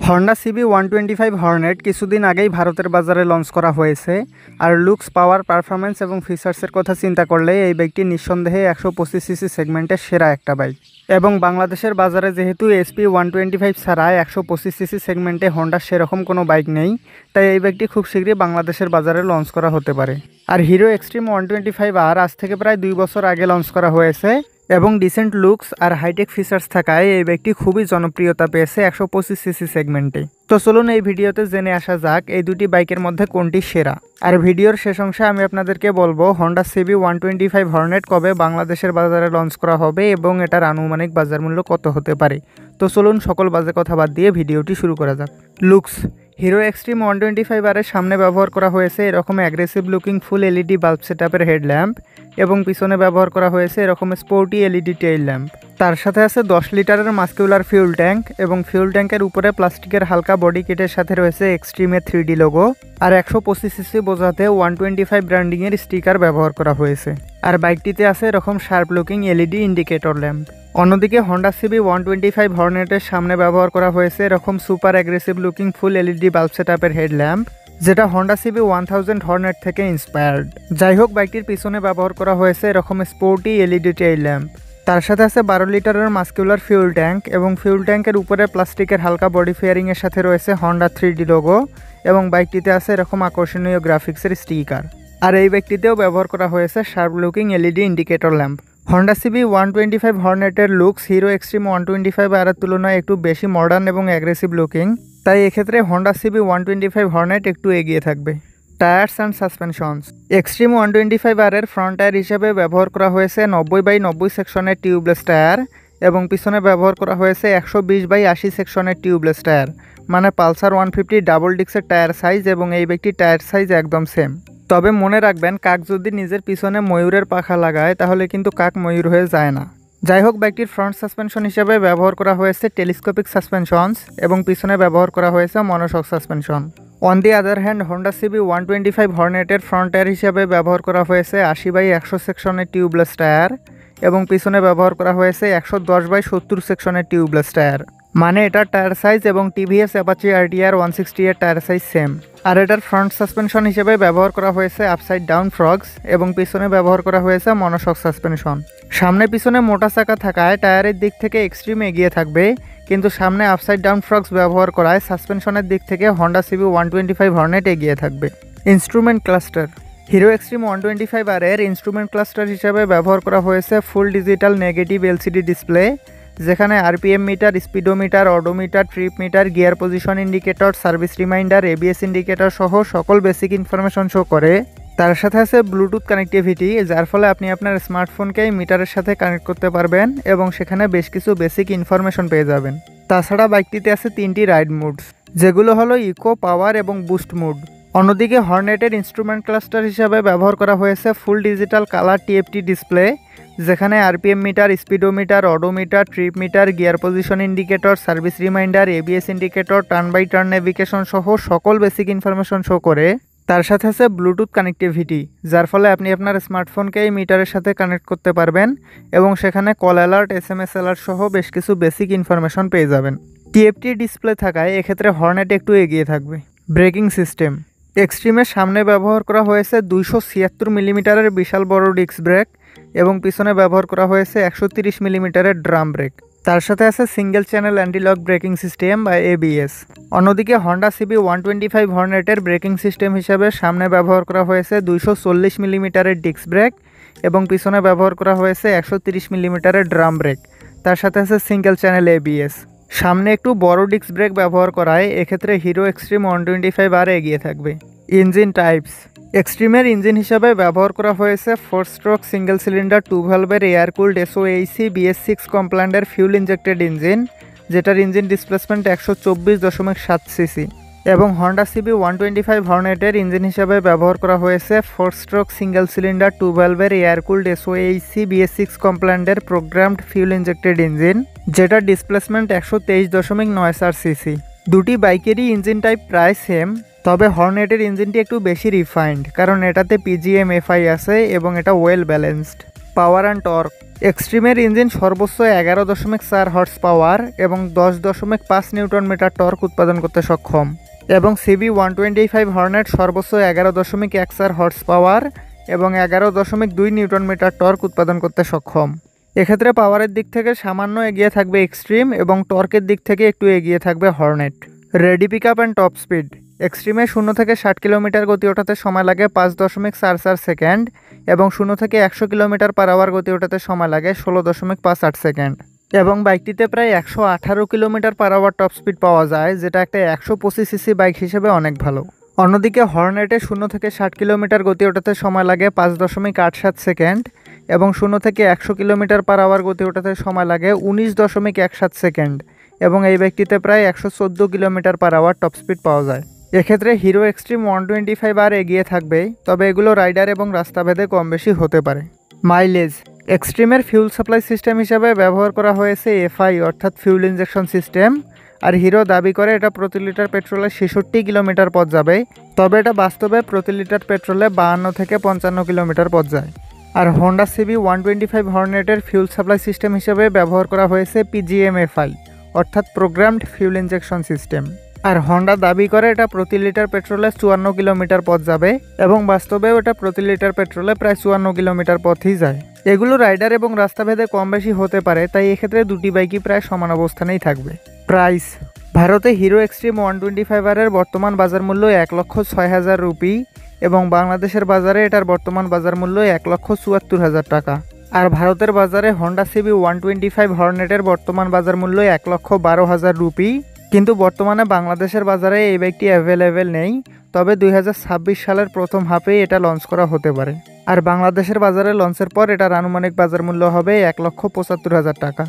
Honda CB 125 Hornet কিছুদিন আগেই ভারতের বাজারে লঞ্চ করা হয়েছে। আর লুকস, পাওয়ার, পারফরম্যান্স এবং ফিচার্সের কথা চিন্তা করলে এই বাইকটি নিঃসন্দেহে 125 সিসি সেগমেন্টের সেরা একটা বাইক। এবং বাংলাদেশের বাজারে যেহেতু এসপি 125 ছাড়া 125 সিসি সেগমেন্টে হন্ডার সেরকম কোনো বাইক নেই, তাই এই বাইকটি খুব শীঘ্রই বাংলাদেশের বাজারে লঞ্চ করা হতে পারে। আর হিরো এক্সট্রিম 125 আর আজ থেকে প্রায় 2 বছর আগে লঞ্চ করা হয়েছে এবং ডিসেন্ট লুকস আর হাইটেক ফিচার্স থাকায় এই বাইকটি খুবই জনপ্রিয়তা পেয়েছে 125 সিসি সেগমেন্টে। তো চলুন এই ভিডিওতে জেনে আসা যাক এই দুটি বাইকের মধ্যে কোনটি সেরা। আর ভিডিওর শেষ অংশে আমি আপনাদেরকে বলবো হন্ডা সিবি 125 হর্নেট কবে বাংলাদেশের বাজারে লঞ্চ করা হবে এবং এটার আনুমানিক বাজার মূল্য কত হতে পারে। তো চলুন সকল বাজে কথা বাদ দিয়ে ভিডিওটি শুরু করা যাক। লুকস, হিরো এক্সট্রিম 125 আরের সামনে ব্যবহার করা হয়েছে এরকম aggressive looking full LED bulb সেটআপের হেডল্যাম্প এবং পিছনে ব্যবহার করা হয়েছে এরকম স্পোর্টি এলইডি টেইল ল্যাম্প। তার সাথে আছে 10 লিটারের মাস্কুলার ফিউল ট্যাঙ্ক এবং ফিউল ট্যাঙ্কের উপরে প্লাস্টিকের হালকা বডি কিটের সাথে রয়েছে এক্সট্রিমের 3D লোগো। আর 125 সিসি বোঝাতে 125 ব্র্যান্ডিংয়ের স্টিকার ব্যবহার করা হয়েছে। আর বাইকটিতে আছে এরকম sharp looking LED indicator lamp. অন্যদিকে হন্ডা সিবি 125 হর্নেটের সামনে ব্যবহার করা হয়েছে এরকম super aggressive looking full LED bulb সেটআপের হেডল্যাম্প, যেটা হন্ডা সিবি 1000 হর্নেট থেকে ইন্সপায়ার্ড। যাই হোক, বাইকটির পিছনে ব্যবহার করা হয়েছে এরকম স্পোর্টি এলইডি টেইল ল্যাম্প। তার সাথে আছে 12 লিটারের মাস্কুলার ফিউল ট্যাঙ্ক এবং ফিউল ট্যাঙ্কের উপরে প্লাস্টিকের হালকা বডি ফেয়ারিংয়ের সাথে রয়েছে হন্ডা 3D লোগো এবং বাইকটিতে আছে এরকম আকর্ষণীয় গ্রাফিক্সের স্টিকার। আর এই বাইকটিতেও ব্যবহার করা হয়েছে sharp looking LED indicator lamp. Honda CB 125 হর্নেটের লুকস হিরো এক্সট্রিম 125 আরের তুলনায় একটু বেশি মডার্ন এবং অ্যাগ্রেসিভ লুকিং, তাই এক্ষেত্রে হন্ডা সিবি 125 হর্নেট একটু এগিয়ে থাকবে। টায়ার্স অ্যান্ড সাসপেনশনস, এক্সট্রিম 125 আরের ফ্রন্ট টায়ার হিসেবে ব্যবহার করা হয়েছে 90/90 সেকশনের টিউবলেস টায়ার এবং পিছনে ব্যবহার করা হয়েছে 120/80 সেকশনের টিউবলেস টায়ার, মানে পালসার 150 ডাবল ডিক্সের টায়ার সাইজ এবং এই ব্যক্তির টায়ার সাইজ একদম সেম। তবে মনে রাখবেন, কাক যদি নিজের পিছনে ময়ূরের পাখা লাগায় তাহলে কিন্তু কাক ময়ূর হয়ে যায় না। যাই হোক, বাইকটির ফ্রন্ট সাসপেনশন হিসেবে ব্যবহার করা হয়েছে টেলিস্কোপিক সাসপেনশনস এবং পিছনে ব্যবহার করা হয়েছে monoshock suspension. On the other hand, Honda CB 125 হর্নেটের ফ্রন্ট টায়ার হিসেবে ব্যবহার করা হয়েছে 80/100 সেকশনের টিউবলেস টায়ার এবং পিছনে ব্যবহার করা হয়েছে 110/70 সেকশনের টিউবলেস টায়ার, মানে এটার টায়ার সাইজ এবং টিভিএস অ্যাপাচি RTR 160 এর টায়ার সাইজ সেম। আর এটার ফ্রন্ট সাসপেনশন হিসেবে ব্যবহার করা হয়েছে আপসাইড ডাউন ফ্রগস এবং পিছনে ব্যবহার করা হয়েছে মনোশক সাসপেনশন। সামনে পিছনে মোটা চাকা থাকায় টায়ারের দিক থেকে এক্সট্রিম এগিয়ে থাকবে, কিন্তু সামনে আপসাইড ডাউন ফ্রগস ব্যবহার করায় সাসপেনশনের দিক থেকে হন্ডা সিবি 125 হর্নেট এগিয়ে থাকবে। ইনস্ট্রুমেন্ট ক্লাস্টার, হিরো এক্সট্রিম 125 আরের ইনস্ট্রুমেন্ট ক্লাস্টার হিসেবে ব্যবহার করা হয়েছে full digital negative LCD display, যেখানে RPM meter, speedometer, odometer, trip meter, gear position indicator, service reminder, ABS indicator সহ সকল বেসিক ইনফরমেশন শো করে। তার সাথে আছে ব্লুটুথ কানেক্টিভিটি, যার ফলে আপনি আপনার স্মার্টফোনকে মিটারের সাথে কানেক্ট করতে পারবেন এবং সেখানে বেশ কিছু বেসিক ইনফরমেশন পেয়ে যাবেন। তাছাড়া বাইকটিতে আছে 3টি রাইড মুডস, যেগুলো হলো ইকো, পাওয়ার এবং বুস্ট মুড। অন্যদিকে হর্নেটের ইনস্ট্রুমেন্ট ক্লাস্টার হিসাবে ব্যবহার করা হয়েছে full digital colour TFT display, যেখানে RPM meter, speedometer, odometer, trip meter, gear position indicator, service reminder, ABS indicator, turn by turn navigation সহ সকল বেসিক ইনফরমেশন শো করে। তার সাথে আছে ব্লুটুথ কানেক্টিভিটি, যার ফলে আপনি আপনার স্মার্টফোনকে এই মিটারের সাথে কানেক্ট করতে পারবেন এবং সেখানে কল অ্যালার্ট, SMS অ্যালার্ট সহ বেশ কিছু বেসিক ইনফরমেশন পেয়ে যাবেন। TFT ডিসপ্লে থাকায় এক্ষেত্রে হর্নেট একটু এগিয়ে থাকবে। ব্রেকিং সিস্টেম, এক্সট্রিমের সামনে ব্যবহার করা হয়েছে 276 মিলিমিটারের বিশাল বড় ডিস্ক ব্রেক এবং পিছনে ব্যবহার করা হয়েছে 130 মিলিমিটারের ড্রাম ব্রেক। তার সাথে আছে single channel anti-lock braking system বা ABS। অন্যদিকে হন্ডা সিবি 125 হর্নেটের ব্রেকিং সিস্টেম হিসেবে সামনে ব্যবহার করা হয়েছে 240 মিলিমিটারের ডিস্ক ব্রেক এবং পিছনে ব্যবহার করা হয়েছে 130 মিলিমিটারের ড্রাম ব্রেক। তার সাথে আছে সিঙ্গেল চ্যানেল ABS। সামনে একটু বড় ডিস্ক ব্রেক ব্যবহার করায় এক্ষেত্রে হিরো এক্সট্রিম 125 আর এগিয়ে থাকবে। ইঞ্জিন টাইপস, এক্সট্রিমের ইঞ্জিন হিসাবে ব্যবহার করা হয়েছে 4 স্ট্রোক সিঙ্গেল সিলিন্ডার 2 ভ্যালভের এয়ার কুলড SOHC BS6 কমপ্ল্যান্ডের ফিউল ইনজেক্টেড ইঞ্জিন, যেটার ইঞ্জিন ডিসপ্লেসমেন্ট 124.7 সিসি। এবং হন্ডা সিবি 125 হর্নেটের ইঞ্জিন হিসাবে ব্যবহার করা হয়েছে 4 স্ট্রোক সিঙ্গেল সিলিন্ডার 2 ভ্যালভের এয়ার কুলড SOHC BS6 কমপ্ল্যান্ডের প্রোগ্রামড ফিউল ইনজেক্টেড ইঞ্জিন, যেটার ডিসপ্লেসমেন্ট 123.94 সিসি। দুটি বাইকেরই ইঞ্জিন টাইপ প্রায় সেম, তবে হর্নেটের ইঞ্জিনটি একটু বেশি রিফাইন্ড, কারণ এটাতে PGM FI আছে এবং এটা well balanced. Power and torque, এক্সট্রিমের ইঞ্জিন সর্বোচ্চ 11.4 হর্স পাওয়ার এবং 10.5 নিউটন মিটার টর্ক উৎপাদন করতে সক্ষম, এবং CB125 হর্নেট সর্বোচ্চ 11.14 হর্স পাওয়ার এবং 11.2 নিউটন মিটার টর্ক উৎপাদন করতে সক্ষম। এক্ষেত্রে পাওয়ারের দিক থেকে সামান্য এগিয়ে থাকবে এক্সট্রিম এবং টর্কের দিক থেকে একটু এগিয়ে থাকবে Hornet. Ready pick up and top speed. এক্সট্রিমে 0 থেকে 60 কিলোমিটার গতি ওঠাতে সময় লাগে 5.44 সেকেন্ড এবং 0 থেকে 100 কিলোমিটার পার আওয়ার গতি ওঠাতে সময় লাগে 16.58 সেকেন্ড, এবং বাইকটিতে প্রায় 118 kilometre per hour top speed পাওয়া যায়, যেটা একটা 125 সিসি বাইক হিসেবে অনেক ভালো। অন্যদিকে হর্নেটে 0 থেকে 60 কিলোমিটার গতি ওঠাতে সময় লাগে 5.87 সেকেন্ড এবং 0 থেকে 100 কিলোমিটার পার আওয়ার গতি ওঠাতে সময় লাগে 19.17 সেকেন্ড, এবং এই বাইকটিতে প্রায় 114 kilometre per hour top speed পাওয়া যায়। এক্ষেত্রে হিরো এক্সট্রিম 125 আর এগিয়ে থাকবে, তবে এগুলো রাইডার এবং রাস্তাভেদে কম বেশি হতে পারে। মাইলেজ। এক্সট্রিমের ফিউল সাপ্লাই সিস্টেম হিসাবে ব্যবহার করা হয়েছে FI অর্থাৎ ফিউল ইনজেকশন সিস্টেম, আর হিরো দাবি করে এটা প্রতি লিটার পেট্রোলে 66 কিলোমিটার পথ যাবে, তবে এটা বাস্তবে প্রতি লিটার পেট্রোলে 52 থেকে 55 কিলোমিটার পথ যায়। আর হোন্ডা CB125 হর্নেটের ফিউল সাপ্লাই সিস্টেম হিসেবে ব্যবহার করা হয়েছে PGM-FI অর্থাৎ প্রোগ্রামড ফিউল ইনজেকশন সিস্টেম, আর হোন্ডা দাবি করে এটা প্রতি লিটার পেট্রোলে 54 কিলোমিটার পথ যাবে, এবং বাস্তবেও এটা প্রতি লিটার পেট্রোলে প্রায় 54 কিলোমিটার পথই যায়। এগুলো রাইডার এবং রাস্তাভেদে কম বেশি হতে পারে, তাই এক্ষেত্রে দুটি বাইকই প্রায় সমান অবস্থানেই থাকবে। প্রাইস। ভারতে হিরো এক্সট্রিম 125 এর বর্তমান বাজার মূল্য 1,06,000 রুপি এবং বাংলাদেশের বাজারে এটার বর্তমান বাজার মূল্য 1,74,000 টাকা। আর ভারতের বাজারে হোন্ডা CB125 হর্নেটের বর্তমান বাজার মূল্য 1,12,000 রুপি, কিন্তু বর্তমানে বাংলাদেশের বাজারে এই বাইকটি অ্যাভেলেবেল নেই, তবে 2026 সালের প্রথম হাফেই এটা লঞ্চ করা হতে পারে। আর বাংলাদেশের বাজারে লঞ্চের পর এটার আনুমানিক বাজার মূল্য হবে 1,75,000 টাকা।